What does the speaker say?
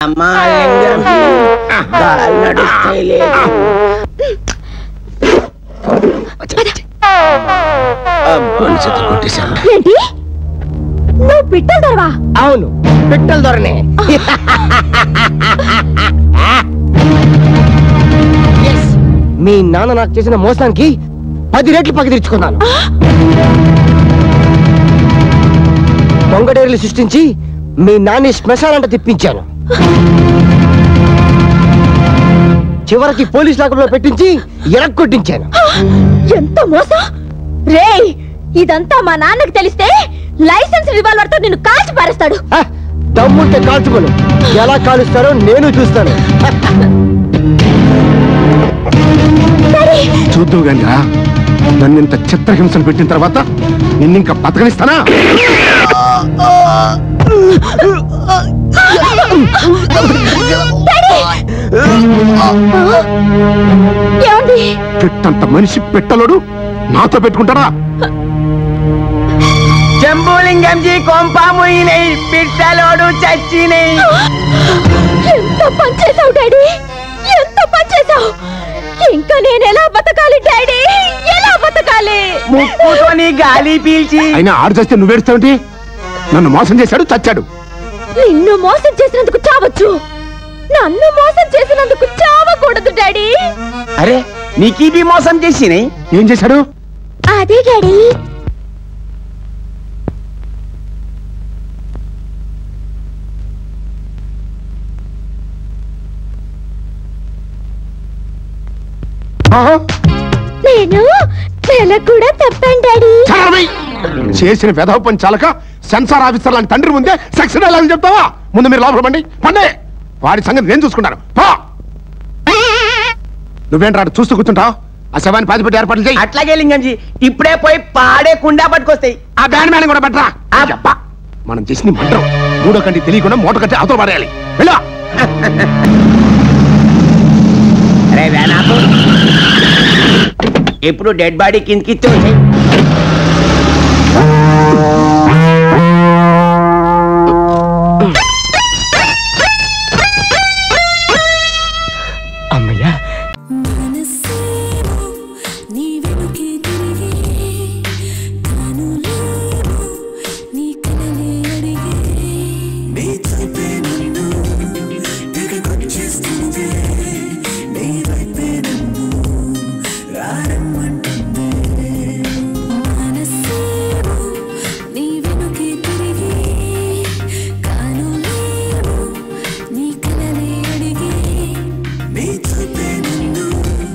అమ్మా నడుస్తాయిలే. ఏంటి నువ్వు పిట్టల దొరవా? అవును, పిట్టల దొరనే. మీ నాన్న నాకు చేసిన మోసానికి 10 రెట్లు పగ తీర్చుకున్నాను. దొంగడేర్లు సృష్టించి మీ నాన్ని శ్మశానంట తిప్పించాను. చివరికి పోలీస్ లాకప్లో పెట్టించి ఎరక్కొట్టించాను. ఎంత మోసం రేయ్! ఇదంతా మా నాన్నకి తెలిస్తే లైసెన్స్ రివాల్వర్ తో నిన్ను కాల్చి పారేస్తాడు. దమ్ముంటే కాల్చుకోను, ఎలా కాలుస్తారో నేను చూస్తాను. చూద్దు గాని నన్ను ఇంత చిత్రహింసలు పెట్టిన తర్వాత నిన్నింక బతకనిస్తానా? పెట్టంత మనిషి పెట్టలోడు నాతో పెట్టుకుంటారా? జంబూలింగంజీ కొంపాముయినై పిట్టలోడు చచ్చినై. ఎంత పనిచేసావు డాడీ, ఎంత పనిచేసావు. ఇంకా నేను ఎలా బతకాలి డాడీ, ఎలా బతకాలి? ముక్కుతోని గాలి పీల్చి. అయినా ఆడు చేస్తే నువ్వేడుస్తావుంటి? నన్ను మోసం చేశాడు, చచ్చాడు. నిన్ను మోసం చేసినందుకు చావచ్చు, నన్ను మోసం చేసినందుకు చావకూడదు డాడీ. అరే నీకీ మోసం చేసినై? ఏం చేశాడు? అదే డాడీ, నేను కూడా తప్పాను డాడీ. చేసిన వెధవ పని చాలక సెన్సార్ ఆఫీసర్ లాంటి తండ్రి ముందే సెక్స్ డైలాగ్ చెప్తావా? ముందు మీరు లోపల పండి పండే, వాడి సంగతి నేను చూసుకుంటాను. నువ్వేంట్రా చూస్తూ కూర్చుంటావు? ఆ శవాన్ని పాతిపెట్టి ఏర్పాట్లు చేయి. అట్లాగే లింగంజీ, ఇప్పుడే పోయి పాడే కుండా పట్టుకొస్తాయి. ఆ బ్యాన్ మ్యాన్ కూడా పట్టరా. మనం చేసింది మంత్రం, మూడో కంటి తెలియకుండా మూట కట్టి అవతల పడేయాలి. వెళ్ళా. ఇప్పుడు డెడ్ బాడీ కిందకి ఇచ్చి